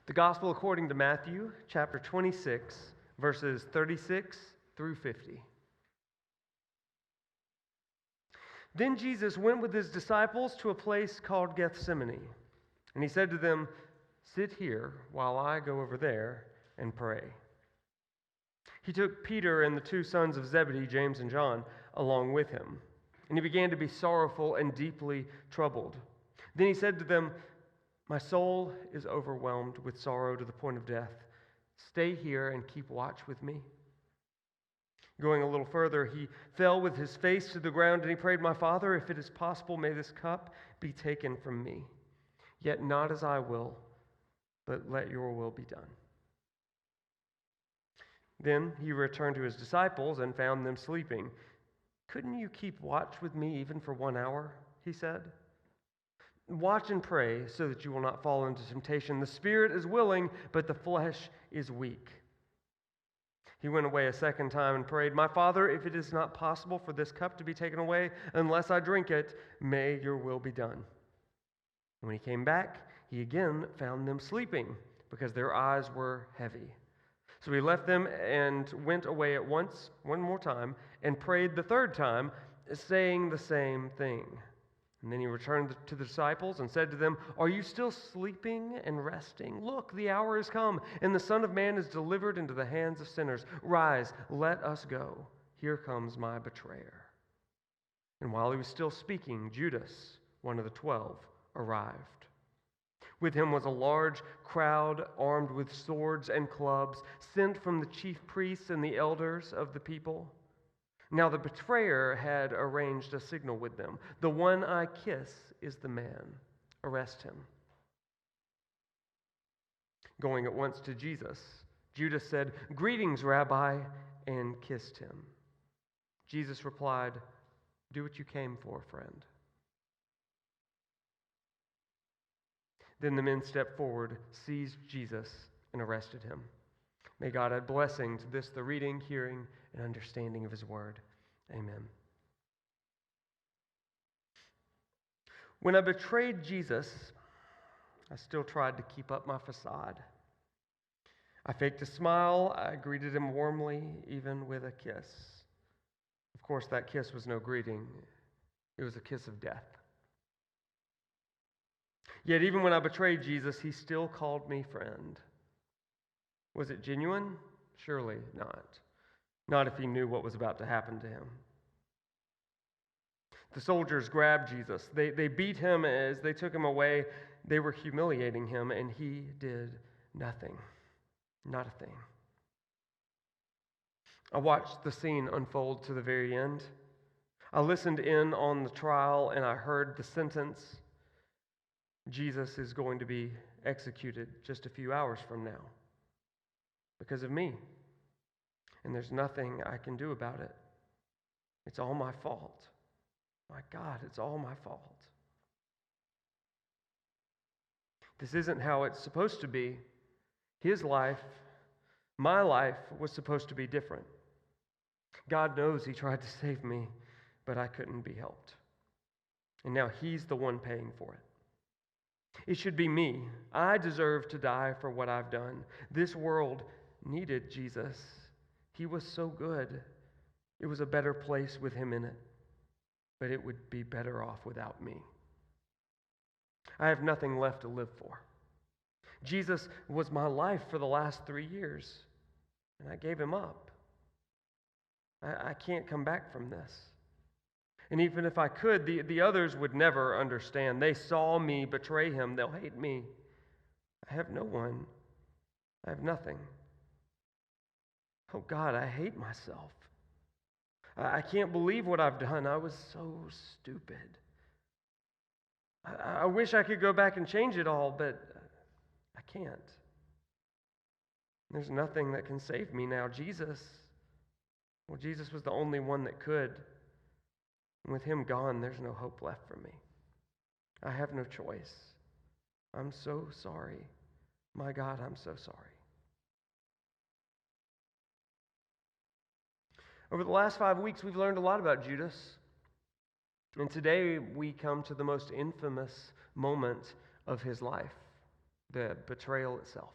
The Gospel according to Matthew, chapter 26, verses 36 through 50. Then Jesus went with his disciples to a place called Gethsemane, and he said to them, "Sit here while I go over there and pray." He took Peter and the two sons of Zebedee, James and John, along with him, and he began to be sorrowful and deeply troubled. Then he said to them, "My soul is overwhelmed with sorrow to the point of death. Stay here and keep watch with me." Going a little further, he fell with his face to the ground and he prayed, "My Father, if it is possible, may this cup be taken from me. Yet not as I will, but let your will be done." Then he returned to his disciples and found them sleeping. "Couldn't you keep watch with me even for 1 hour?" he said. "Watch and pray so that you will not fall into temptation. The spirit is willing, but the flesh is weak." He went away a second time and prayed, "My Father, if it is not possible for this cup to be taken away unless I drink it, may your will be done." And when he came back, he again found them sleeping because their eyes were heavy. So he left them and went away at once, one more time, and prayed the third time, saying the same thing. And then he returned to the disciples and said to them, "Are you still sleeping and resting? Look, the hour has come, and the Son of Man is delivered into the hands of sinners. Rise, let us go. Here comes my betrayer." And while he was still speaking, Judas, one of the 12, arrived. With him was a large crowd armed with swords and clubs, sent from the chief priests and the elders of the people. Now the betrayer had arranged a signal with them. "The one I kiss is the man. Arrest him." Going at once to Jesus, Judas said, "Greetings, Rabbi," and kissed him. Jesus replied, "Do what you came for, friend." Then the men stepped forward, seized Jesus, and arrested him. May God add blessing to this, the reading, hearing, and understanding of his word. Amen. When I betrayed Jesus, I still tried to keep up my facade. I faked a smile. I greeted him warmly, even with a kiss. Of course, that kiss was no greeting. It was a kiss of death. Yet even when I betrayed Jesus, he still called me friend. Was it genuine? Surely not. Not if he knew what was about to happen to him. The soldiers grabbed Jesus. They beat him as they took him away. They were humiliating him, and he did nothing. Not a thing. I watched the scene unfold to the very end. I listened in on the trial, and I heard the sentence. Jesus is going to be executed just a few hours from now because of me. And there's nothing I can do about it. It's all my fault. My God, it's all my fault. This isn't how it's supposed to be. His life, my life, was supposed to be different. God knows he tried to save me, but I couldn't be helped. And now he's the one paying for it. It should be me. I deserve to die for what I've done. This world needed Jesus. He was so good. It was a better place with him in it, but it would be better off without me. I have nothing left to live for. Jesus was my life for the last 3 years, and I gave him up. I can't come back from this. And even if I could, the others would never understand. They saw me betray him. They'll hate me. I have no one. I have nothing. Oh God, I hate myself. I can't believe what I've done. I was so stupid. I wish I could go back and change it all, but I can't. There's nothing that can save me now. Jesus was the only one that could. And with him gone, there's no hope left for me. I have no choice. I'm so sorry. My God, I'm so sorry. Over the last 5 weeks, we've learned a lot about Judas. And today we come to the most infamous moment of his life, the betrayal itself.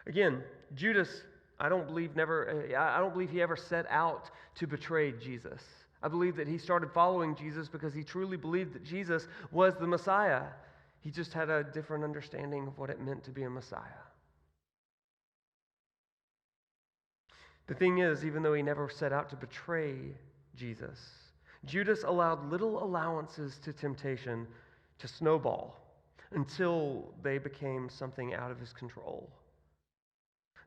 Again, Judas, I don't believe he ever set out to betray Jesus. I believe that he started following Jesus because he truly believed that Jesus was the Messiah. He just had a different understanding of what it meant to be a Messiah. The thing is, even though he never set out to betray Jesus, Judas allowed little allowances to temptation to snowball until they became something out of his control.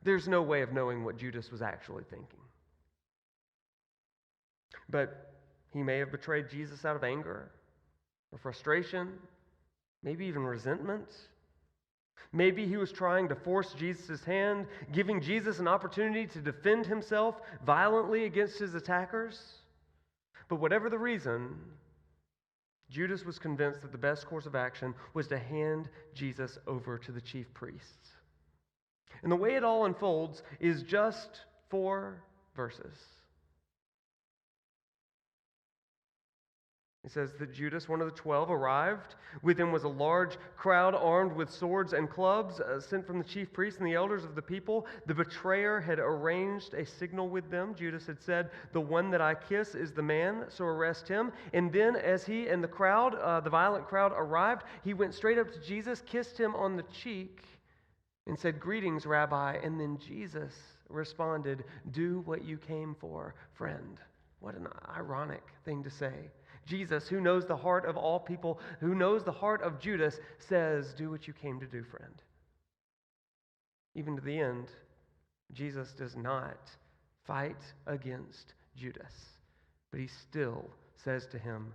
There's no way of knowing what Judas was actually thinking. But he may have betrayed Jesus out of anger or frustration, maybe even resentment. Maybe he was trying to force Jesus' hand, giving Jesus an opportunity to defend himself violently against his attackers. But whatever the reason, Judas was convinced that the best course of action was to hand Jesus over to the chief priests. And the way it all unfolds is just 4 verses. It says that Judas, one of the 12, arrived. With him was a large crowd armed with swords and clubs, sent from the chief priests and the elders of the people. The betrayer had arranged a signal with them. Judas had said, "The one that I kiss is the man, so arrest him." And then as he and the crowd, the violent crowd, arrived, he went straight up to Jesus, kissed him on the cheek, and said, "Greetings, Rabbi." And then Jesus responded, "Do what you came for, friend." What an ironic thing to say. Jesus, who knows the heart of all people, who knows the heart of Judas, says, "Do what you came to do, friend." Even to the end, Jesus does not fight against Judas, but he still says to him,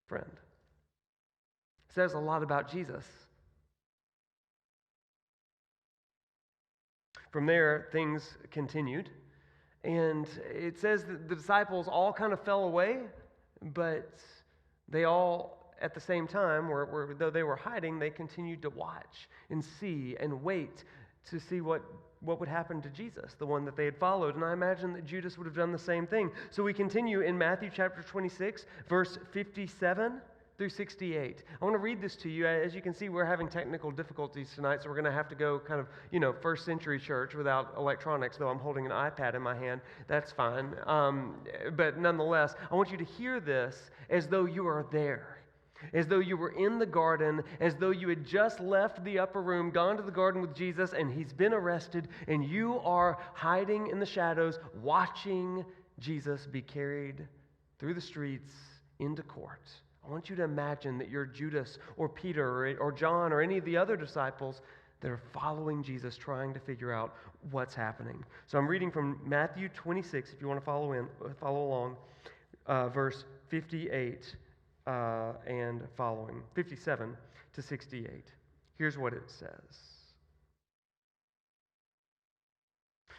"Friend." It says a lot about Jesus. From there, things continued, and it says that the disciples all kind of fell away, but they all, at the same time, though they were hiding, they continued to watch and see and wait to see what would happen to Jesus, the one that they had followed. And I imagine that Judas would have done the same thing. So we continue in Matthew chapter 26, verse 57 through 68. I want to read this to you. As you can see, we're having technical difficulties tonight, so we're going to have to go kind of, first century church without electronics, though I'm holding an iPad in my hand. That's fine. But nonetheless, I want you to hear this as though you are there, as though you were in the garden, as though you had just left the upper room, gone to the garden with Jesus, and he's been arrested, and you are hiding in the shadows, watching Jesus be carried through the streets into court. I want you to imagine that you're Judas or Peter or John or any of the other disciples that are following Jesus, trying to figure out what's happening. So I'm reading from Matthew 26, if you want to follow along, verse 58 and following, 57 to 68. Here's what it says.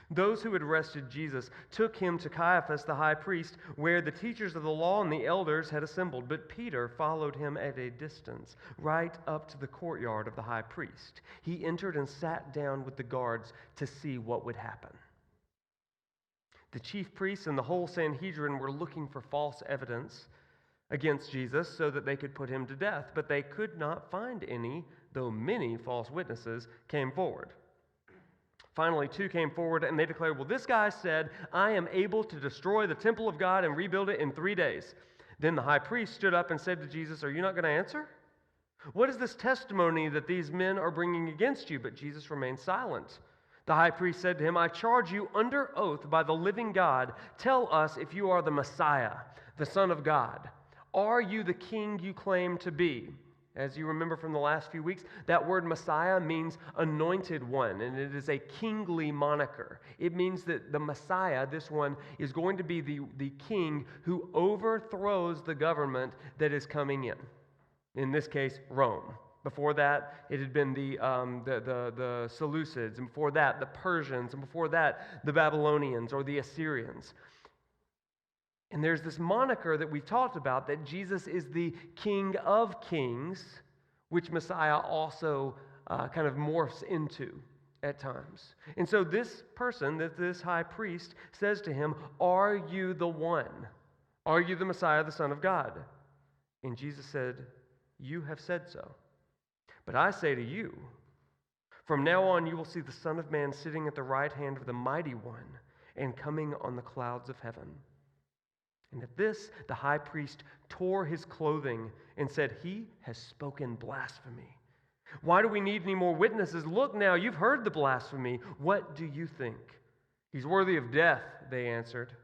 Those who had arrested Jesus took him to Caiaphas the high priest, where the teachers of the law and the elders had assembled. But Peter followed him at a distance, right up to the courtyard of the high priest. He entered and sat down with the guards to see what would happen. The chief priests and the whole Sanhedrin were looking for false evidence against Jesus so that they could put him to death, but they could not find any, though many false witnesses came forward. Finally, 2 came forward and they declared, "Well, this guy said, 'I am able to destroy the temple of God and rebuild it in 3 days.'" Then the high priest stood up and said to Jesus, "Are you not going to answer? What is this testimony that these men are bringing against you?" But Jesus remained silent. The high priest said to him, "I charge you under oath by the living God, tell us if you are the Messiah, the Son of God. Are you the king you claim to be?" As you remember from the last few weeks, that word Messiah means anointed one, and it is a kingly moniker. It means that the Messiah, this one, is going to be the king who overthrows the government that is coming in this case, Rome. Before that, it had been the Seleucids, and before that, the Persians, and before that, the Babylonians or the Assyrians. And there's this moniker that we've talked about, that Jesus is the King of Kings, which Messiah also kind of morphs into at times. And so this person, this high priest, says to him, "Are you the one? Are you the Messiah, the Son of God?" And Jesus said, "You have said so." But I say to you, from now on you will see the Son of Man sitting at the right hand of the Mighty One and coming on the clouds of heaven." And at this, the high priest tore his clothing and said, "He has spoken blasphemy. Why do we need any more witnesses? Look now, you've heard the blasphemy. What do you think?" "He's worthy of death," they answered.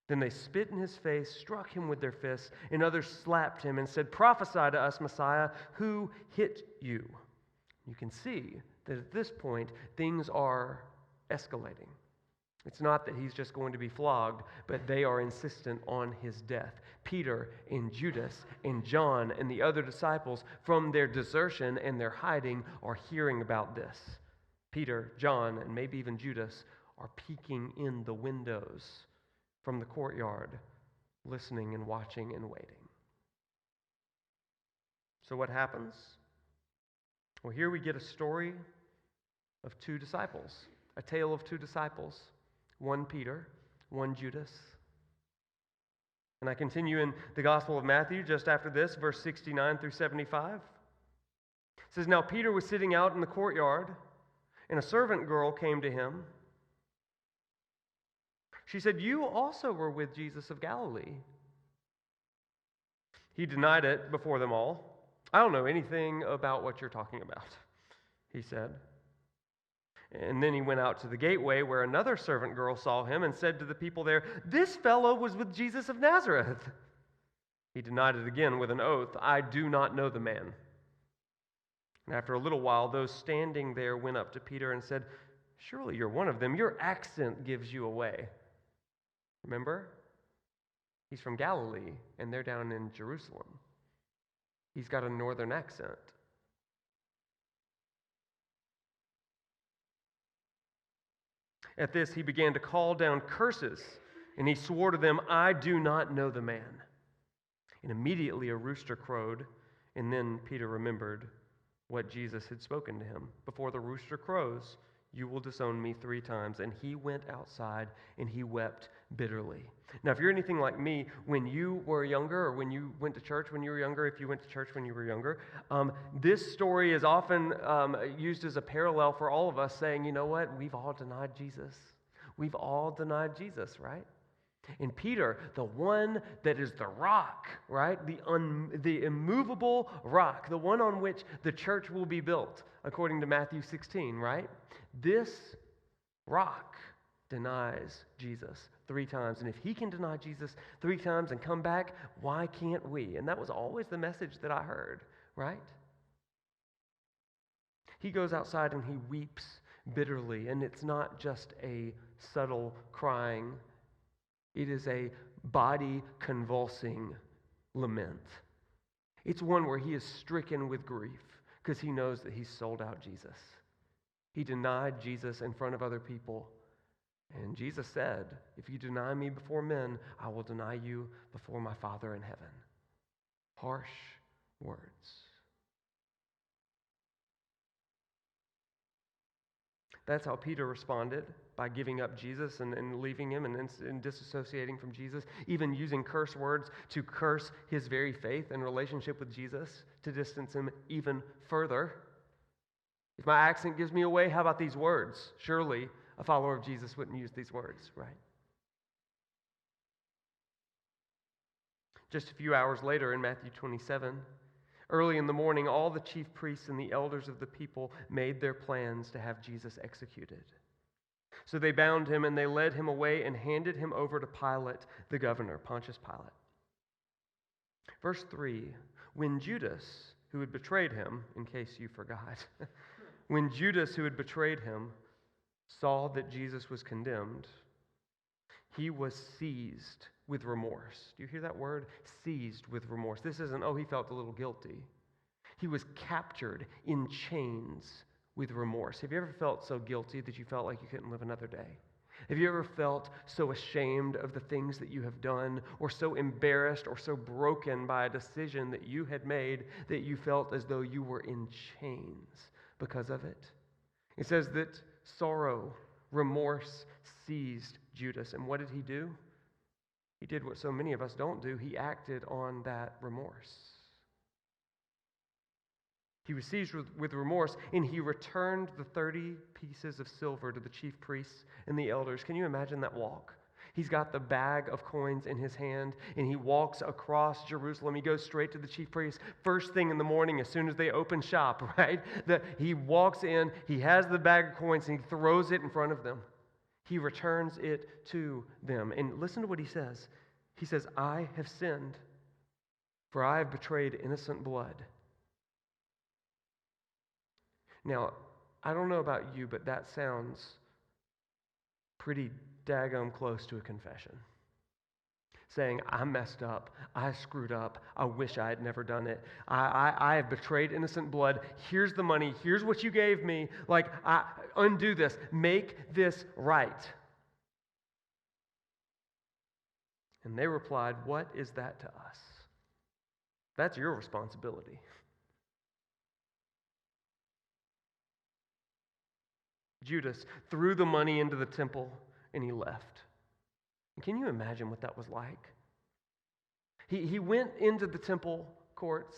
Then they spit in his face, struck him with their fists, and others slapped him and said, "Prophesy to us, Messiah, who hit you?" You can see that at this point, things are escalating. It's not that he's just going to be flogged, but they are insistent on his death. Peter and Judas and John and the other disciples, from their desertion and their hiding, are hearing about this. Peter, John, and maybe even Judas are peeking in the windows from the courtyard, listening and watching and waiting. So what happens? Well, here we get a story of two disciples, a tale of two disciples. One Peter, one Judas. And I continue in the Gospel of Matthew just after this, verse 69 through 75. It says, "Now Peter was sitting out in the courtyard, and a servant girl came to him. She said, 'You also were with Jesus of Galilee.' He denied it before them all. 'I don't know anything about what you're talking about,' he said. And then he went out to the gateway where another servant girl saw him and said to the people there, 'This fellow was with Jesus of Nazareth.' He denied it again with an oath, 'I do not know the man.' And after a little while, those standing there went up to Peter and said, 'Surely you're one of them. Your accent gives you away.' Remember? He's from Galilee, and they're down in Jerusalem. He's got a northern accent. At this, he began to call down curses, and he swore to them, 'I do not know the man.' And immediately a rooster crowed, and then Peter remembered what Jesus had spoken to him. 'Before the rooster crows, you will disown me 3 times.' And he went outside, and he wept bitterly." Now, if you're anything like me, when you were younger, or when you went to church when you were younger, if you went to church when you were younger, this story is often used as a parallel for all of us, saying, you know what, we've all denied Jesus. We've all denied Jesus, right? And Peter, the one that is the rock, right? The immovable rock, the one on which the church will be built, according to Matthew 16, right? This rock denies Jesus 3 times. And if he can deny Jesus 3 times and come back, why can't we? And that was always the message that I heard, right? He goes outside and he weeps bitterly. And it's not just a subtle crying. It is a body-convulsing lament. It's one where he is stricken with grief because he knows that he's sold out Jesus. He denied Jesus in front of other people. And Jesus said, "If you deny me before men, I will deny you before my Father in heaven." Harsh words. That's how Peter responded, by giving up Jesus and leaving him and disassociating from Jesus, even using curse words to curse his very faith and relationship with Jesus to distance him even further. If my accent gives me away, how about these words? Surely a follower of Jesus wouldn't use these words, right? Just a few hours later in Matthew 27, early in the morning, all the chief priests and the elders of the people made their plans to have Jesus executed. So they bound him and they led him away and handed him over to Pilate, the governor, Pontius Pilate. Verse 3, when Judas, who had betrayed him, in case you forgot, when Judas, who had betrayed him, saw that Jesus was condemned, he was seized with remorse. Do you hear that word? Seized with remorse. This isn't, oh, he felt a little guilty. He was captured in chains with remorse. Have you ever felt so guilty that you felt like you couldn't live another day? Have you ever felt so ashamed of the things that you have done, or so embarrassed or so broken by a decision that you had made that you felt as though you were in chains because of it? It says that sorrow, remorse seized Judas. And what did he do? He did what so many of us don't do. He acted on that remorse. He was seized with remorse, and he returned the 30 pieces of silver to the chief priests and the elders. Can you imagine that walk? He's got the bag of coins in his hand, and he walks across Jerusalem. He goes straight to the chief priests first thing in the morning as soon as they open shop, right? He walks in, he has the bag of coins, and he throws it in front of them. He returns it to them. And listen to what he says. He says, I have sinned, for I have betrayed innocent blood. Now, I don't know about you, but that sounds pretty daggum close to a confession. Saying, I messed up, I screwed up, I wish I had never done it. I have betrayed innocent blood. Here's the money, here's what you gave me. Undo this, make this right. And they replied, what is that to us? That's your responsibility. Judas threw the money into the temple and he left. And can you imagine what that was like? He went into the temple courts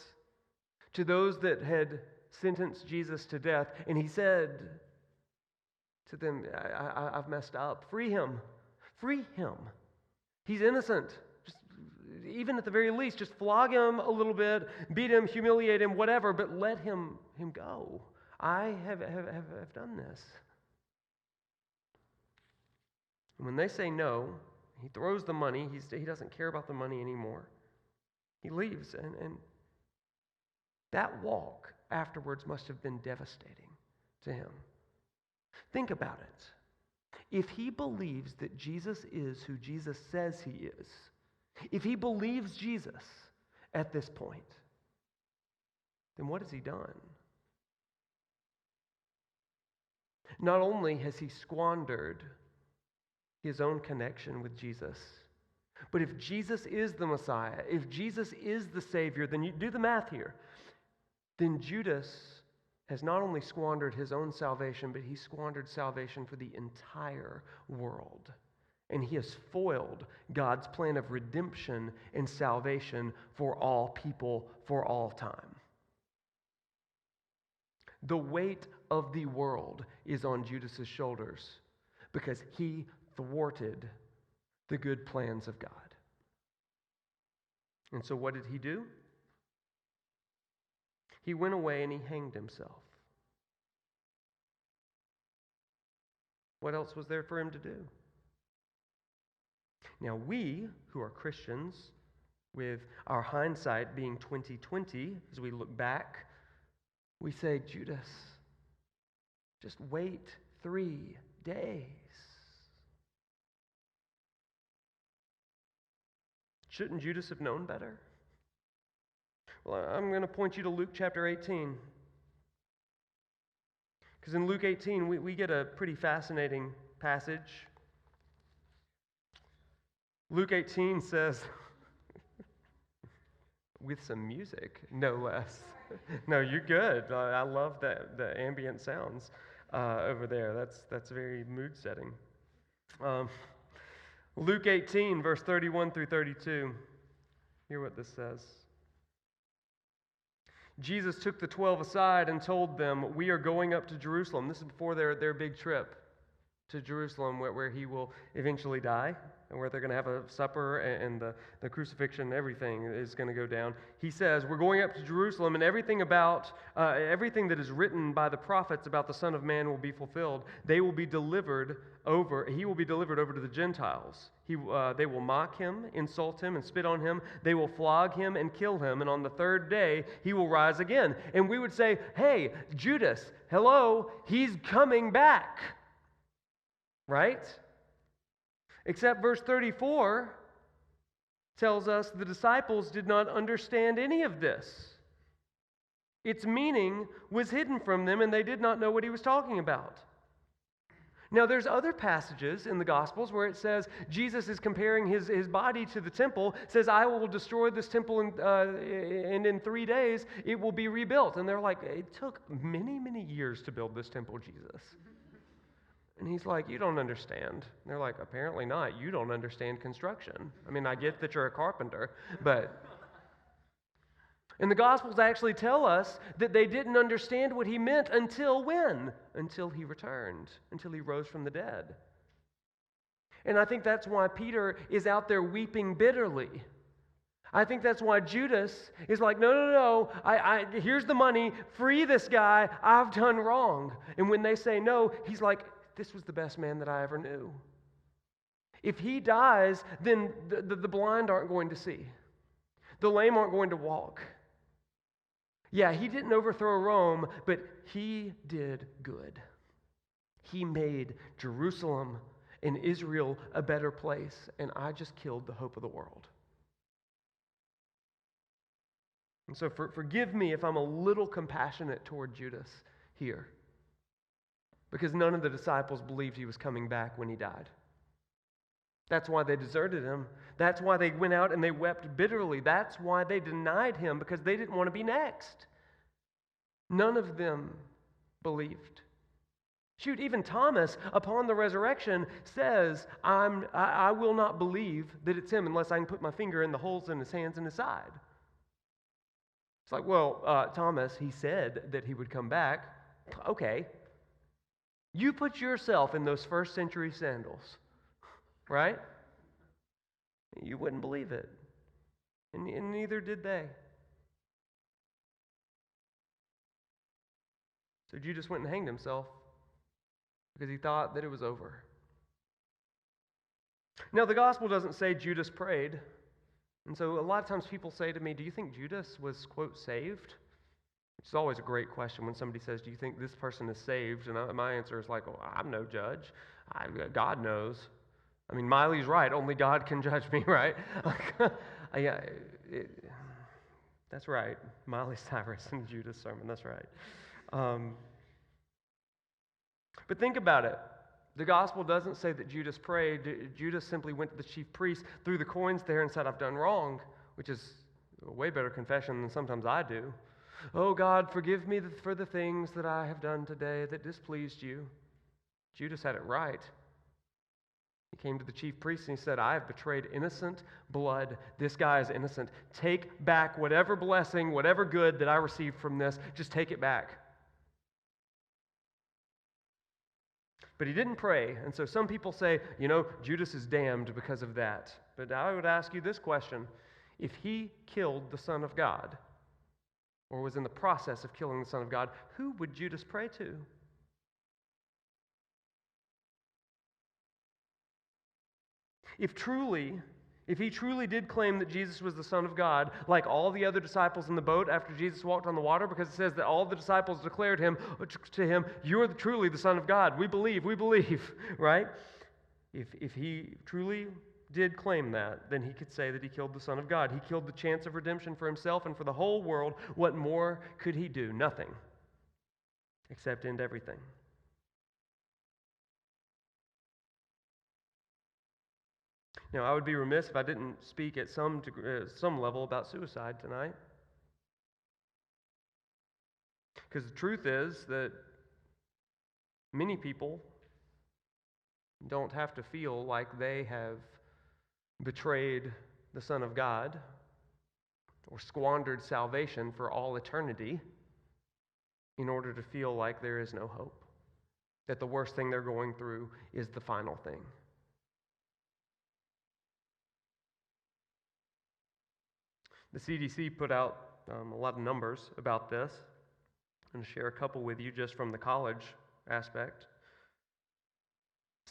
to those that had sentenced Jesus to death, and he said to them, I've messed up. Free him. Free him. He's innocent. Just, even at the very least, just flog him a little bit, beat him, humiliate him, whatever, but let him go. I have done this. When they say no, he throws the money. He doesn't care about the money anymore. He leaves, and that walk afterwards must have been devastating to him. Think about it. If he believes that Jesus is who Jesus says he is, if he believes Jesus at this point, then what has he done? Not only has he squandered his own connection with Jesus, but if Jesus is the Messiah, if Jesus is the Savior, then you do the math here. Then Judas has not only squandered his own salvation, but he squandered salvation for the entire world. And he has foiled God's plan of redemption and salvation for all people for all time. The weight of the world is on Judas's shoulders because he thwarted the good plans of God. And so what did he do? He went away and he hanged himself. What else was there for him to do? Now we, who are Christians, with our hindsight being 20/20, as we look back, we say, Judas, just wait 3 days. Shouldn't Judas have known better? Well, I'm going to point you to Luke chapter 18. Because in Luke 18, we get a pretty fascinating passage. Luke 18 says, with some music, no less. No, you're good. I love the ambient sounds over there. That's very mood setting. Luke 18, verse 31 through 32. Hear what this says. Jesus took the 12 aside and told them, we are going up to Jerusalem. This is before their big trip to Jerusalem where he will eventually die, and where they're going to have a supper and the crucifixion and everything is going to go down. He says, we're going up to Jerusalem, and everything that is written by the prophets about the Son of Man will be fulfilled. He will be delivered over to the Gentiles. They will mock him, insult him, and spit on him. They will flog him and kill him, and on the third day he will rise again. And we would say, hey, Judas, hello, he's coming back. Right? Except verse 34 tells us the disciples did not understand any of this. Its meaning was hidden from them, and they did not know what he was talking about. Now, there's other passages in the Gospels where it says Jesus is comparing his body to the temple, says, I will destroy this temple and in 3 days it will be rebuilt. And they're like, it took many, many years to build this temple, Jesus. And he's like, you don't understand. And they're like, apparently not. You don't understand construction. I mean, I get that you're a carpenter, but And the Gospels actually tell us that they didn't understand what he meant until when? Until he returned, until he rose from the dead. And I think that's why Peter is out there weeping bitterly. I think that's why Judas is like, no, here's the money, free this guy, I've done wrong. And when they say no, he's like, this was the best man that I ever knew. If he dies, then the blind aren't going to see. The lame aren't going to walk. Yeah, he didn't overthrow Rome, but he did good. He made Jerusalem and Israel a better place, and I just killed the hope of the world. And so forgive me if I'm a little compassionate toward Judas here, because none of the disciples believed he was coming back when he died. That's why they deserted him. That's why they went out and they wept bitterly. That's why they denied him, because they didn't want to be next. None of them believed. Shoot, even Thomas, upon the resurrection, says, I will not believe that it's him unless I can put my finger in the holes in his hands and his side. It's like, well, Thomas, he said that he would come back. Okay. You put yourself in those first century sandals, right? You wouldn't believe it. And neither did they. So Judas went and hanged himself because he thought that it was over. Now, the gospel doesn't say Judas prayed. And so a lot of times people say to me, do you think Judas was, quote, saved? Which is always a great question when somebody says, do you think this person is saved? And my answer is like, well, I'm no judge. God knows. I mean, Miley's right. Only God can judge me, right? That's right. Miley Cyrus in Judas' sermon. That's right. But think about it. The gospel doesn't say that Judas prayed. Judas simply went to the chief priest, threw the coins there, and said, I've done wrong, which is a way better confession than sometimes I do. Oh, God, forgive me for the things that I have done today that displeased you. Judas had it right. He came to the chief priest and he said, I have betrayed innocent blood. This guy is innocent. Take back whatever blessing, whatever good that I received from this. Just take it back. But he didn't pray, and so some people say, Judas is damned because of that. But I would ask you this question. If he killed the Son of God, or was in the process of killing the Son of God, who would Judas pray to? If he truly did claim that Jesus was the Son of God, like all the other disciples in the boat after Jesus walked on the water, because it says that all the disciples declared to him, you are truly the Son of God. We believe, right? If he truly did claim that, then he could say that he killed the Son of God. He killed the chance of redemption for himself and for the whole world. What more could he do? Nothing, except end everything. Now, I would be remiss if I didn't speak at some level about suicide tonight. Because the truth is that many people don't have to feel like they have betrayed the Son of God or squandered salvation for all eternity in order to feel like there is no hope, that the worst thing they're going through is the final thing. The CDC put out a lot of numbers about this. I'm going to share a couple with you just from the college aspect.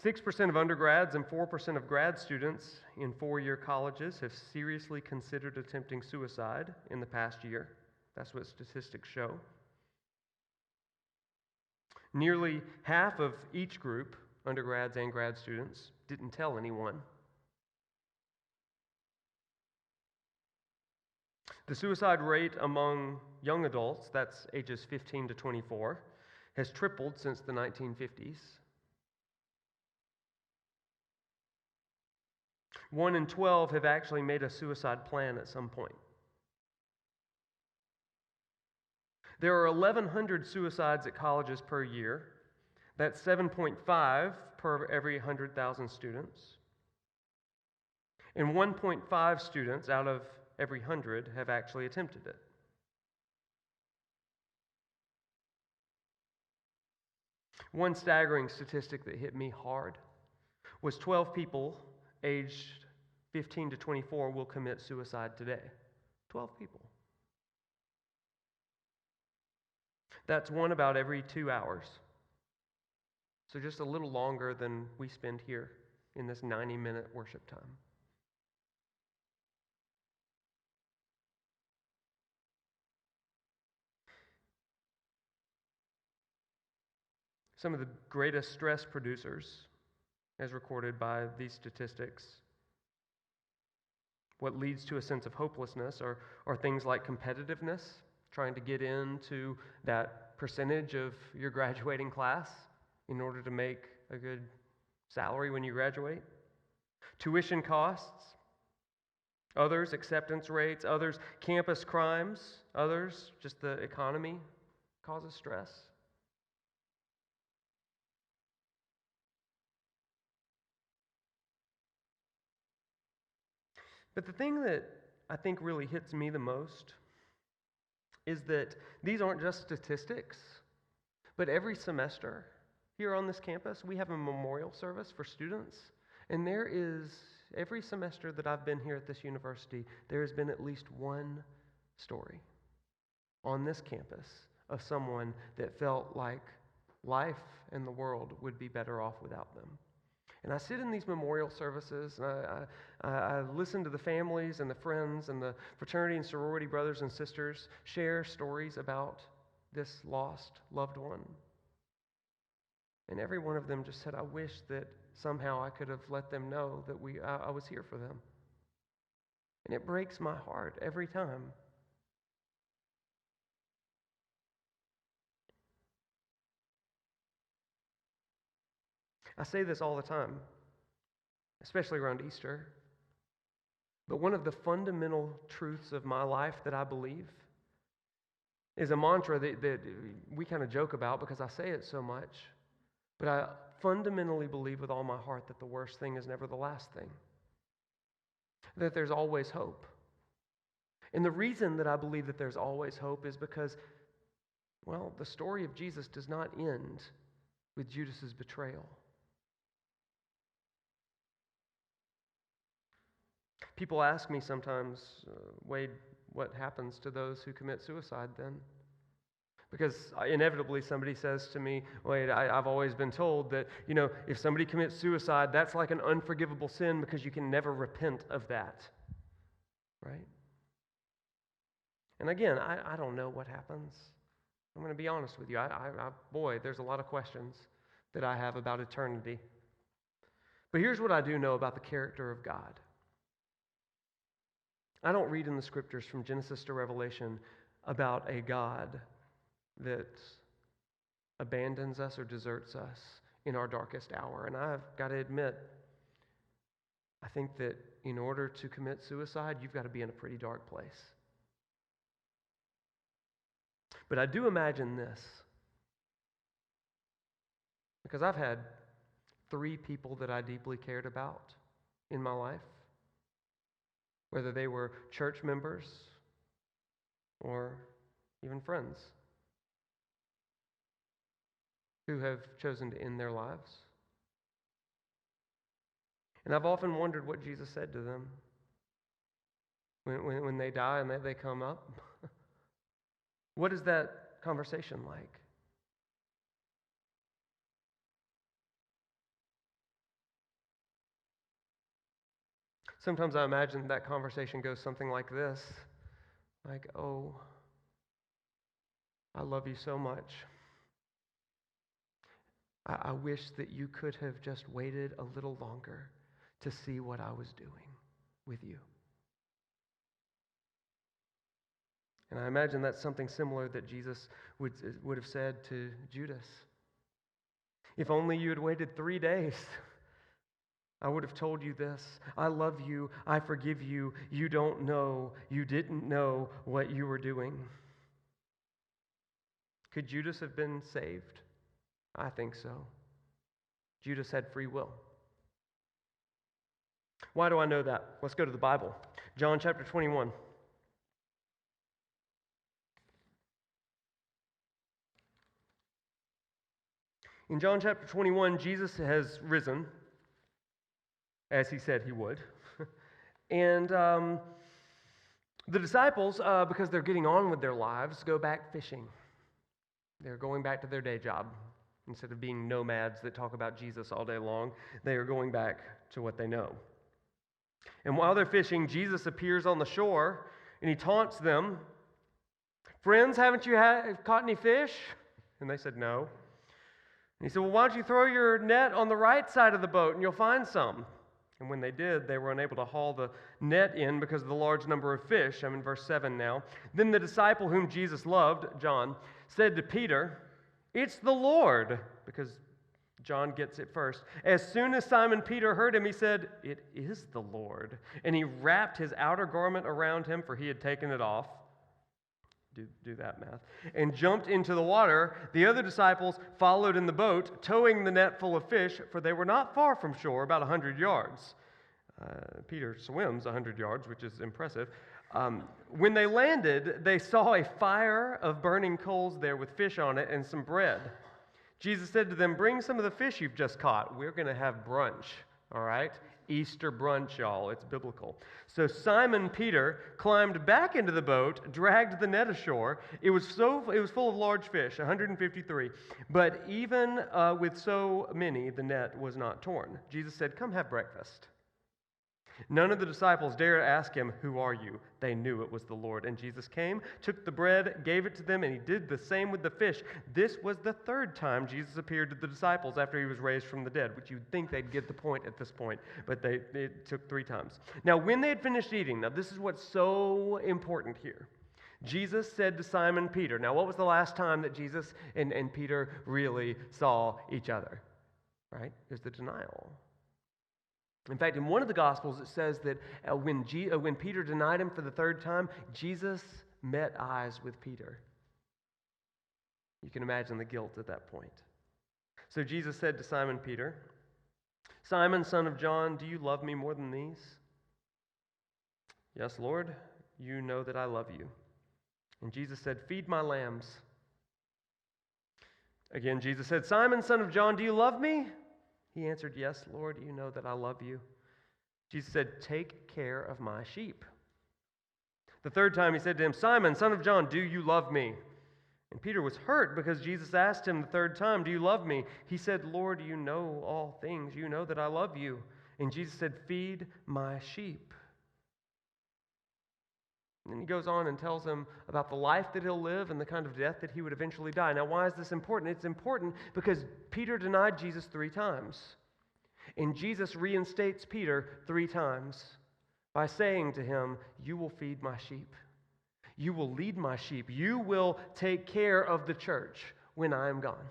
6% of undergrads and 4% of grad students in four-year colleges have seriously considered attempting suicide in the past year. That's what statistics show. Nearly half of each group, undergrads and grad students, didn't tell anyone. The suicide rate among young adults, that's ages 15 to 24, has tripled since the 1950s. 1 in 12 have actually made a suicide plan at some point. There are 1,100 suicides at colleges per year. That's 7.5 per every 100,000 students. And 1.5 students out of every 100 have actually attempted it. One staggering statistic that hit me hard was 12 people aged 15 to 24 will commit suicide today. 12 people. That's one about every 2 hours. So just a little longer than we spend here in this 90-minute worship time. Some of the greatest stress producers, as recorded by these statistics, what leads to a sense of hopelessness are things like competitiveness, trying to get into that percentage of your graduating class in order to make a good salary when you graduate, tuition costs, others acceptance rates, others campus crimes, others just the economy causes stress. But the thing that I think really hits me the most is that these aren't just statistics, but every semester here on this campus, we have a memorial service for students. And there is, every semester that I've been here at this university, there has been at least one story on this campus of someone that felt like life and the world would be better off without them. And I sit in these memorial services, and I listen to the families and the friends and the fraternity and sorority brothers and sisters share stories about this lost loved one. And every one of them just said, I wish that somehow I could have let them know that I was here for them. And it breaks my heart every time. I say this all the time, especially around Easter. But one of the fundamental truths of my life that I believe is a mantra that we kind of joke about because I say it so much. But I fundamentally believe with all my heart that the worst thing is never the last thing. That there's always hope. And the reason that I believe that there's always hope is because, well, the story of Jesus does not end with Judas's betrayal. People ask me sometimes, Wade, what happens to those who commit suicide then? Because inevitably somebody says to me, Wade, I've always been told that, if somebody commits suicide, that's like an unforgivable sin because you can never repent of that. Right? And again, I don't know what happens. I'm going to be honest with you. Boy, there's a lot of questions that I have about eternity. But here's what I do know about the character of God. I don't read in the scriptures from Genesis to Revelation about a God that abandons us or deserts us in our darkest hour. And I've got to admit, I think that in order to commit suicide, you've got to be in a pretty dark place. But I do imagine this, because I've had 3 people that I deeply cared about in my life, whether they were church members or even friends, who have chosen to end their lives. And I've often wondered what Jesus said to them when they die and they come up. What is that conversation like? Sometimes I imagine that conversation goes something like this, like, oh, I love you so much. I wish that you could have just waited a little longer to see what I was doing with you. And I imagine that's something similar that Jesus would have said to Judas. If only you had waited 3 days, I would have told you this. I love you. I forgive you. You don't know. You didn't know what you were doing. Could Judas have been saved? I think so. Judas had free will. Why do I know that? Let's go to the Bible. John chapter 21. In John chapter 21, Jesus has risen, as he said he would. And the disciples, because they're getting on with their lives, go back fishing. They're going back to their day job. Instead of being nomads that talk about Jesus all day long, they are going back to what they know. And while they're fishing, Jesus appears on the shore, and he taunts them. Friends, haven't you caught any fish? And they said, no. And he said, well, why don't you throw your net on the right side of the boat, and you'll find some. And when they did, they were unable to haul the net in because of the large number of fish. I'm in verse 7 now. Then the disciple whom Jesus loved, John, said to Peter, it's the Lord, because John gets it first. As soon as Simon Peter heard him, he said, it is the Lord. And he wrapped his outer garment around him, for he had taken it off. Do that math. And jumped into the water. The other disciples followed in the boat, towing the net full of fish, for they were not far from shore, about 100 yards. Peter swims 100 yards, which is impressive. When they landed, they saw a fire of burning coals there with fish on it and some bread. Jesus said to them, bring some of the fish you've just caught. We're going to have brunch, all right? Easter brunch, y'all. It's biblical. So Simon Peter climbed back into the boat, dragged the net ashore. It was full of large fish, 153. But even with so many, the net was not torn. Jesus said, come have breakfast. None of the disciples dared ask him, who are you? They knew it was the Lord. And Jesus came, took the bread, gave it to them, and he did the same with the fish. This was the third time Jesus appeared to the disciples after he was raised from the dead, which you'd think they'd get the point at this point, but it took 3 times. Now, when they had finished eating, now this is what's so important here. Jesus said to Simon Peter, now what was the last time that Jesus and Peter really saw each other? Right? It was the denial. In fact, in one of the Gospels, it says that when Peter denied him for the 3rd time, Jesus met eyes with Peter. You can imagine the guilt at that point. So Jesus said to Simon Peter, Simon, son of John, do you love me more than these? Yes, Lord, you know that I love you. And Jesus said, feed my lambs. Again, Jesus said, Simon, son of John, do you love me? He answered, yes, Lord, you know that I love you. Jesus said, take care of my sheep. The 3rd time he said to him, Simon, son of John, do you love me? And Peter was hurt because Jesus asked him the 3rd time, do you love me? He said, Lord, you know all things. You know that I love you. And Jesus said, feed my sheep. And then he goes on and tells him about the life that he'll live and the kind of death that he would eventually die. Now, why is this important? It's important because Peter denied Jesus 3 times. And Jesus reinstates Peter 3 times by saying to him, you will feed my sheep. You will lead my sheep. You will take care of the church when I am gone.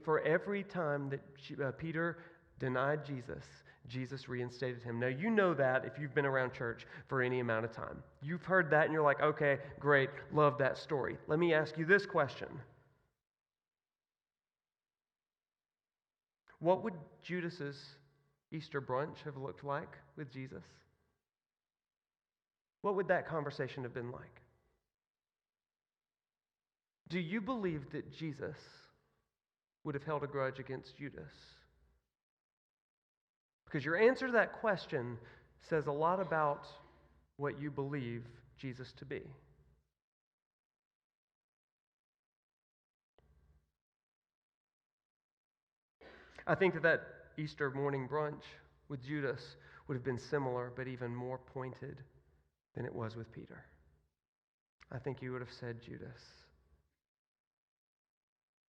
For every time that Peter denied Jesus, Jesus reinstated him. Now, you know that if you've been around church for any amount of time. You've heard that and you're like, okay, great, love that story. Let me ask you this question. What would Judas's Easter brunch have looked like with Jesus? What would that conversation have been like? Do you believe that Jesus would have held a grudge against Judas? Because your answer to that question says a lot about what you believe Jesus to be. I think that Easter morning brunch with Judas would have been similar, but even more pointed than it was with Peter. I think you would have said, Judas,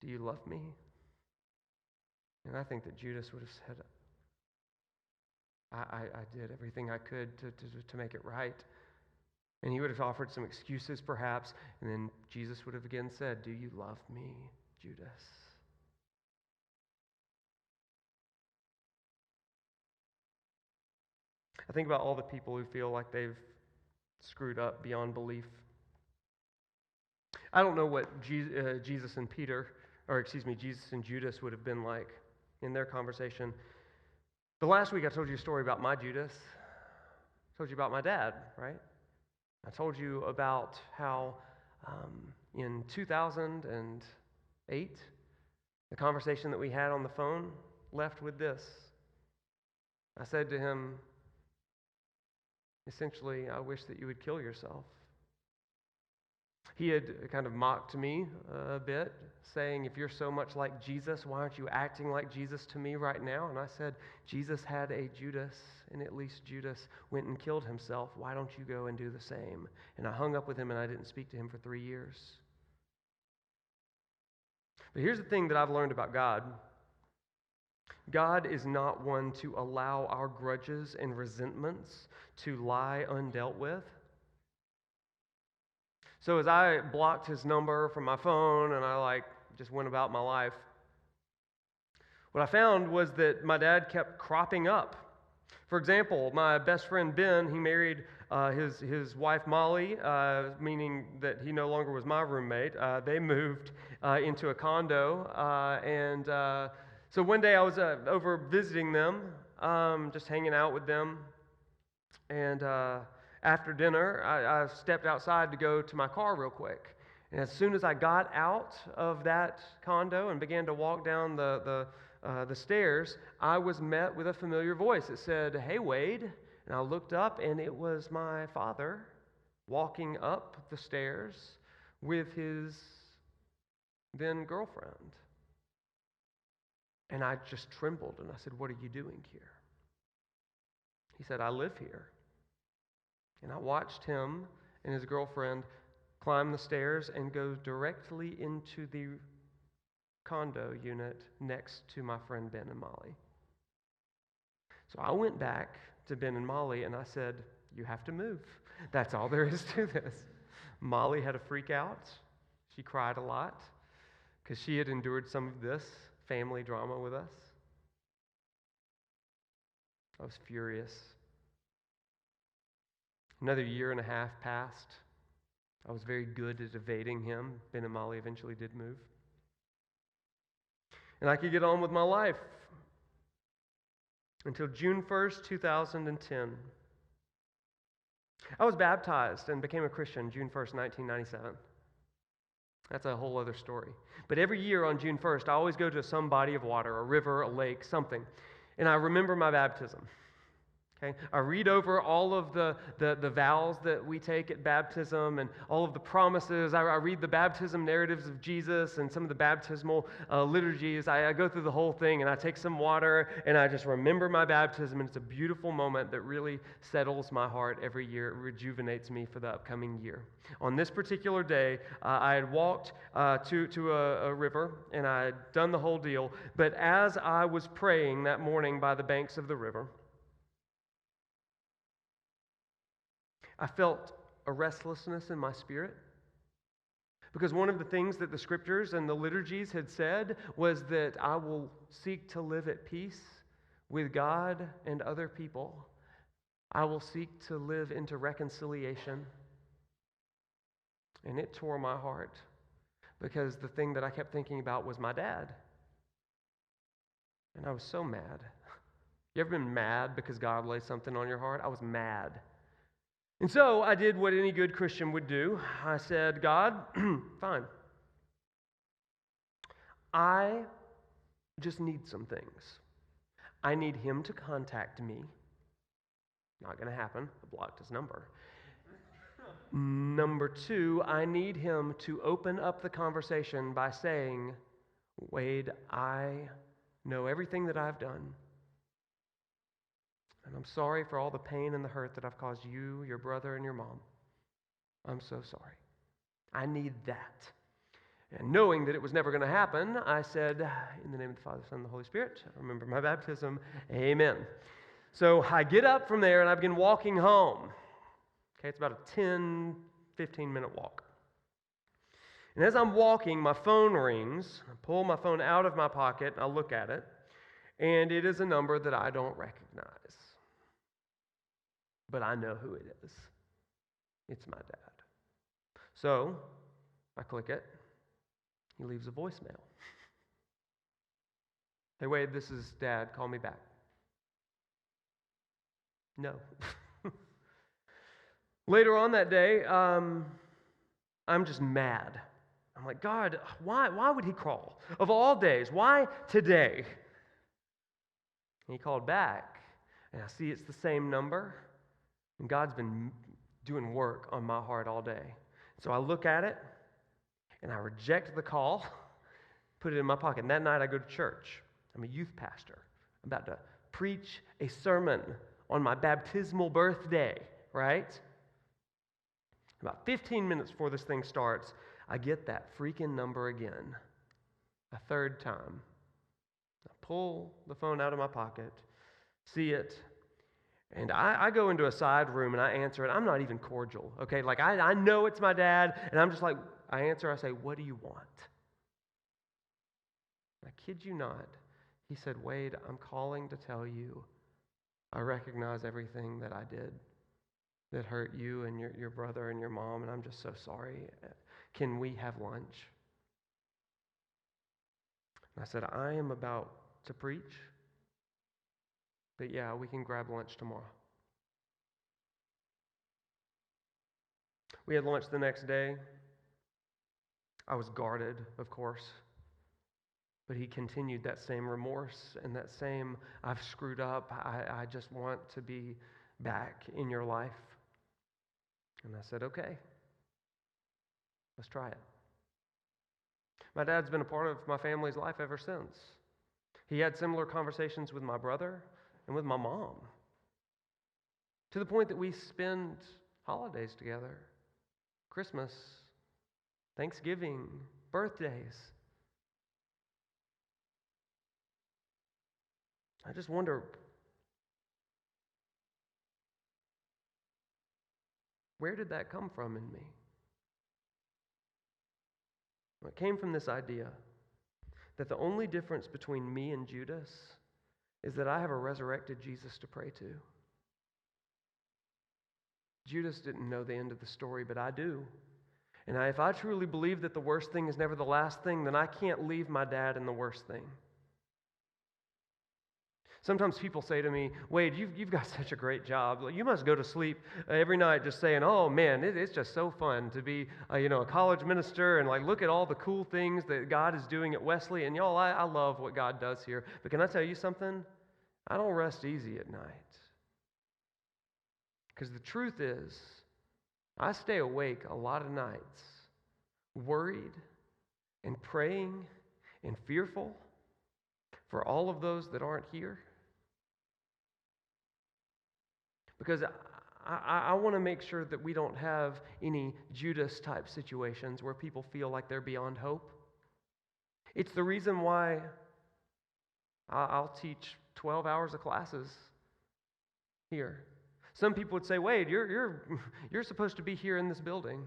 do you love me? And I think that Judas would have said, I did everything I could to make it right. And he would have offered some excuses perhaps, and then Jesus would have again said, do you love me, Judas? I think about all the people who feel like they've screwed up beyond belief. I don't know what Jesus and Judas would have been like in their conversation. But last week I told you a story about my Judas. I told you about my dad, right? I told you about how in 2008, The conversation that we had on the phone left with this. I said to him, essentially, I wish that you would kill yourself. He had kind of mocked me a bit, saying, if you're so much like Jesus, why aren't you acting like Jesus to me right now? And I said, Jesus had a Judas, and at least Judas went and killed himself. Why don't you go and do the same? And I hung up with him, and I didn't speak to him for 3 years. But here's the thing that I've learned about God. God is not one to allow our grudges and resentments to lie undealt with. So as I blocked his number from my phone and I just went about my life, what I found was that my dad kept cropping up. For example, my best friend Ben, he married his wife Molly, meaning that he no longer was my roommate. They moved into a condo, and so one day I was over visiting them, just hanging out with them, and after dinner, I stepped outside to go to my car real quick. And as soon as I got out of that condo and began to walk down the stairs, I was met with a familiar voice. It said, "Hey, Wade." And I looked up, and it was my father walking up the stairs with his then girlfriend. And I just trembled, and I said, "What are you doing here?" He said, "I live here." And I watched him and his girlfriend climb the stairs and go directly into the condo unit next to my friend Ben and Molly. So I went back to Ben and Molly and I said, "You have to move. That's all there is to this." Molly had a freak out. She cried a lot because she had endured some of this family drama with us. I was furious. Another 1.5 years passed. I was very good at evading him. Ben and Molly eventually did move. And I could get on with my life until June 1st, 2010. I was baptized and became a Christian June 1st, 1997. That's a whole other story. But every year on June 1st, I always go to some body of water, a river, a lake, something, and I remember my baptism. Okay? I read over all of the vows that we take at baptism and all of the promises. I read the baptism narratives of Jesus and some of the baptismal liturgies. I go through the whole thing and I take some water and I just remember my baptism. And it's a beautiful moment that really settles my heart every year. It rejuvenates me for the upcoming year. On this particular day, I had walked to a river and I had done the whole deal. But as I was praying that morning by the banks of the river, I felt a restlessness in my spirit because one of the things that the scriptures and the liturgies had said was that I will seek to live at peace with God and other people. I will seek to live into reconciliation. And it tore my heart because the thing that I kept thinking about was my dad. And I was so mad. You ever been mad because God laid something on your heart? I was mad. And so I did what any good Christian would do. I said, "God, fine. I just need some things. I need him to contact me." Not going to happen. I blocked his number. Number 2, I need him to open up the conversation by saying, "Wade, I know everything that I've done. And I'm sorry for all the pain and the hurt that I've caused you, your brother, and your mom. I'm so sorry. I need that." And knowing that it was never going to happen, I said, "In the name of the Father, Son, and the Holy Spirit, I remember my baptism. Amen." So I get up from there and I begin walking home. Okay, it's about a 10, 15-minute walk. And as I'm walking, my phone rings. I pull my phone out of my pocket and I look at it. And it is a number that I don't recognize. But I know who it is. It's my dad. So I click it. He leaves a voicemail. "Hey, Wade, this is Dad. Call me back." No. Later on that day, I'm just mad. I'm like, God, why would he call? Of all days, why today? And he called back, and I see it's the same number, and God's been doing work on my heart all day. So I look at it, and I reject the call, put it in my pocket. And that night I go to church. I'm a youth pastor. I'm about to preach a sermon on my baptismal birthday, right? About 15 minutes before this thing starts, I get that freaking number again, a third time. I pull the phone out of my pocket, see it, and I go into a side room and I answer it. I'm not even cordial, okay? Like, I know it's my dad, and I'm just like, I answer, I say, what do you want? I kid you not. He said, Wade, I'm calling to tell you I recognize everything that I did that hurt you and your brother and your mom, and I'm just so sorry. Can we have lunch? And I said, I am about to preach, but yeah, we can grab lunch tomorrow. We had lunch the next day. I was guarded, of course, but he continued that same remorse and that same, I've screwed up, I just want to be back in your life. And I said, okay, let's try it. My dad's been a part of my family's life ever since. He had similar conversations with my brother and with my mom, to the point that we spend holidays together, Christmas, Thanksgiving, birthdays. I just wonder, where did that come from in me? Well, it came from this idea that the only difference between me and Judas is that I have a resurrected Jesus to pray to. Judas didn't know the end of the story, but I do. And if I truly believe that the worst thing is never the last thing, then I can't leave my dad in the worst thing. Sometimes people say to me, Wade, you've got such a great job. You must go to sleep every night just saying, oh man, it's just so fun to be a college minister, and like look at all the cool things that God is doing at Wesley. And y'all, I love what God does here. But can I tell you something? I don't rest easy at night. Because the truth is, I stay awake a lot of nights, worried and praying and fearful for all of those that aren't here. Because I want to make sure that we don't have any Judas-type situations where people feel like they're beyond hope. It's the reason why I'll teach 12 hours of classes here. Some people would say, Wade, you're supposed to be here in this building.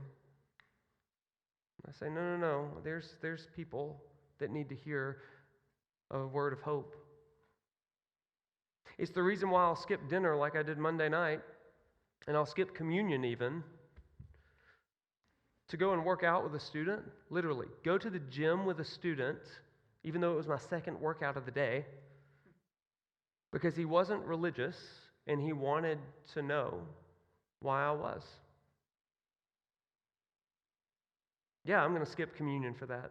I say, no. There's people that need to hear a word of hope. It's the reason why I'll skip dinner like I did Monday night, and I'll skip communion even, to go and work out with a student. Literally, go to the gym with a student, even though it was my second workout of the day, because he wasn't religious, and he wanted to know why I was. Yeah, I'm going to skip communion for that.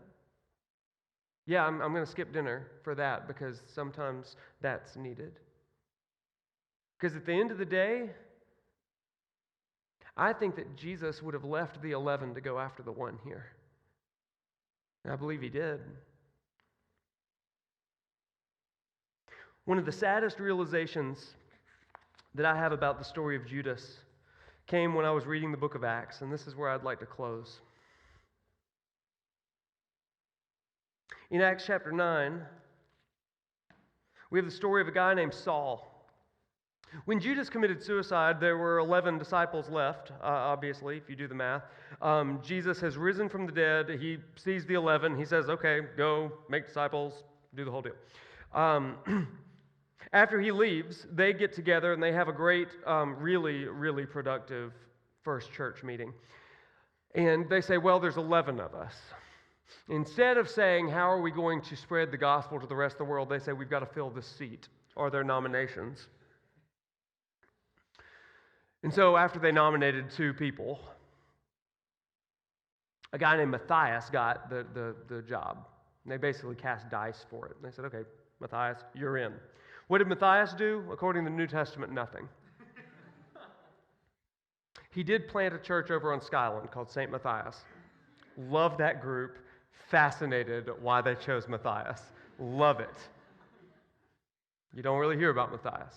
Yeah, I'm going to skip dinner for that, because sometimes that's needed. Because at the end of the day, I think that Jesus would have left the 11 to go after the one here. And I believe he did. One of the saddest realizations that I have about the story of Judas came when I was reading the book of Acts, and this is where I'd like to close. In Acts chapter 9, we have the story of a guy named Saul. When Judas committed suicide, there were 11 disciples left, obviously, if you do the math. Jesus has risen from the dead. He sees the 11. He says, okay, go, make disciples, do the whole deal. After he leaves, they get together and they have a great, really, really productive first church meeting. And they say, well, there's 11 of us. Instead of saying, how are we going to spread the gospel to the rest of the world, they say, we've got to fill this seat, or their nominations. And so after they nominated 2 people, A guy named Matthias got the job. And they basically cast dice for it. And they said, okay, Matthias, you're in. What did Matthias do? According to the New Testament, nothing. He did plant a church over on Skyland called St. Matthias. Love that group. Fascinated why they chose Matthias. Love it. You don't really hear about Matthias.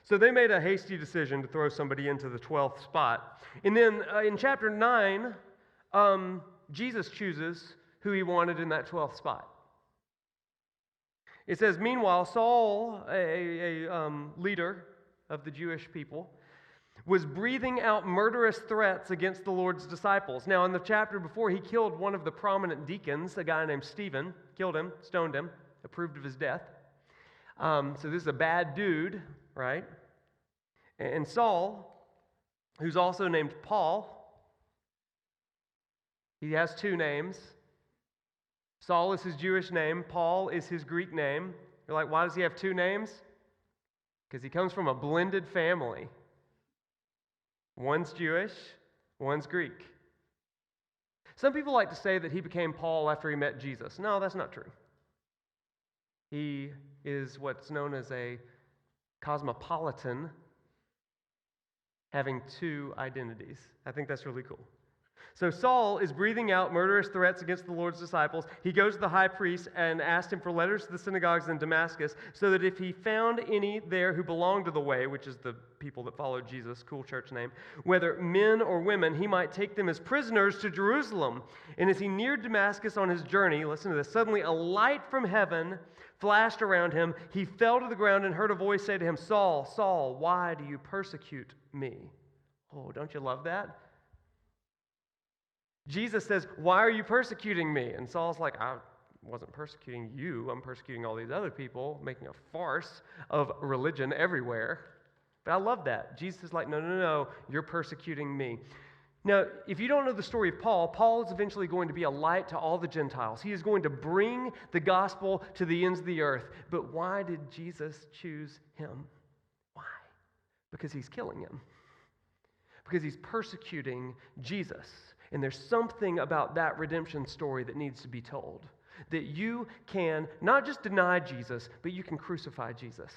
So they made a hasty decision to throw somebody into the 12th spot. And then in chapter 9, Jesus chooses who he wanted in that 12th spot. It says, meanwhile, Saul, a leader of the Jewish people, was breathing out murderous threats against the Lord's disciples. Now, in the chapter before, he killed one of the prominent deacons, a guy named Stephen, killed him, stoned him, approved of his death. So this is a bad dude, right? And Saul, who's also named Paul, he has two names. Saul is his Jewish name. Paul is his Greek name. You're like, why does he have two names? Because he comes from a blended family. One's Jewish, one's Greek. Some people like to say that he became Paul after he met Jesus. No, that's not true. He is what's known as a cosmopolitan, having two identities. I think that's really cool. So Saul is breathing out murderous threats against the Lord's disciples. He goes to the high priest and asked him for letters to the synagogues in Damascus so that if he found any there who belonged to the way, which is the people that followed Jesus, cool church name, whether men or women, he might take them as prisoners to Jerusalem. And as he neared Damascus on his journey, listen to this, suddenly a light from heaven flashed around him. He fell to the ground and heard a voice say to him, Saul, Saul, why do you persecute me? Oh, don't you love that? Jesus says, why are you persecuting me? And Saul's like, I wasn't persecuting you. I'm persecuting all these other people, making a farce of religion everywhere. But I love that. Jesus is like, no, you're persecuting me. Now, if you don't know the story of Paul, Paul is eventually going to be a light to all the Gentiles. He is going to bring the gospel to the ends of the earth. But why did Jesus choose him? Why? Because he's killing him. Because he's persecuting Jesus. And there's something about that redemption story that needs to be told. That you can not just deny Jesus, but you can crucify Jesus.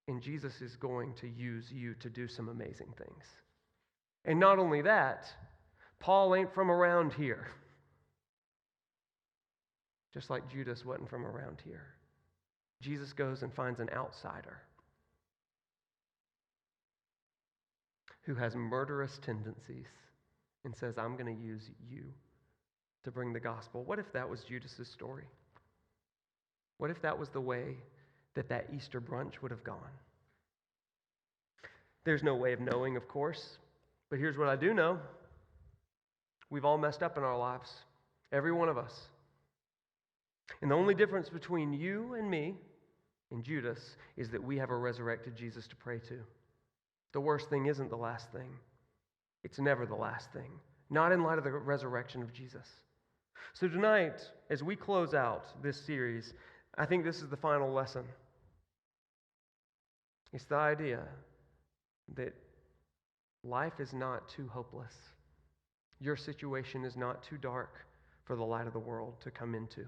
And Jesus is going to use you to do some amazing things. And not only that, Paul ain't from around here. Just like Judas wasn't from around here. Jesus goes and finds an outsider who has murderous tendencies and says, I'm going to use you to bring the gospel. What if that was Judas's story? What if that was the way that Easter brunch would have gone? There's no way of knowing, of course, but here's what I do know. We've all messed up in our lives, every one of us. And the only difference between you and me and Judas is that we have a resurrected Jesus to pray to. The worst thing isn't the last thing. It's never the last thing. Not in light of the resurrection of Jesus. So tonight, as we close out this series, I think this is the final lesson. It's the idea that life is not too hopeless. Your situation is not too dark for the light of the world to come into.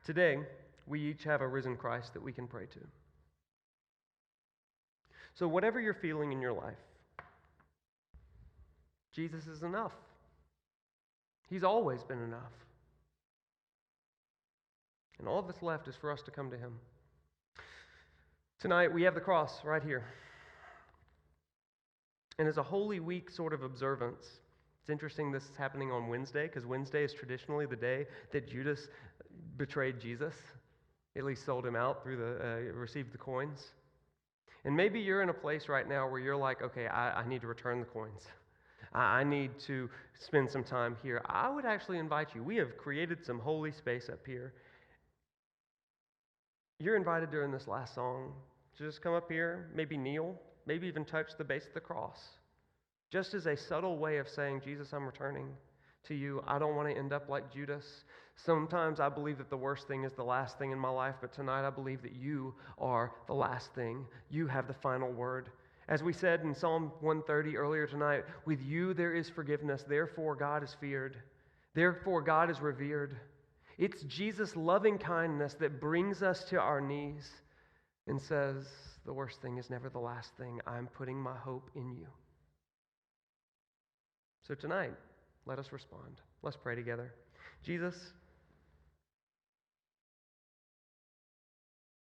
Today, we each have a risen Christ that we can pray to. So whatever you're feeling in your life, Jesus is enough. He's always been enough. And all that's left is for us to come to him. Tonight, we have the cross right here. And as a Holy Week sort of observance, it's interesting this is happening on Wednesday, because Wednesday is traditionally the day that Judas betrayed Jesus. At least sold him out through received the coins. And maybe you're in a place right now where you're like, okay, I need to return the coins. I need to spend some time here. I would actually invite you. We have created some holy space up here. You're invited during this last song to just come up here, maybe kneel, maybe even touch the base of the cross. Just as a subtle way of saying, Jesus, I'm returning to you. I don't want to end up like Judas. Sometimes I believe that the worst thing is the last thing in my life, but tonight I believe that you are the last thing. You have the final word. As we said in Psalm 130 earlier tonight, with you there is forgiveness, therefore God is feared. Therefore God is revered. It's Jesus' loving kindness that brings us to our knees and says, the worst thing is never the last thing. I'm putting my hope in you. So tonight, let us respond. Let's pray together. Jesus,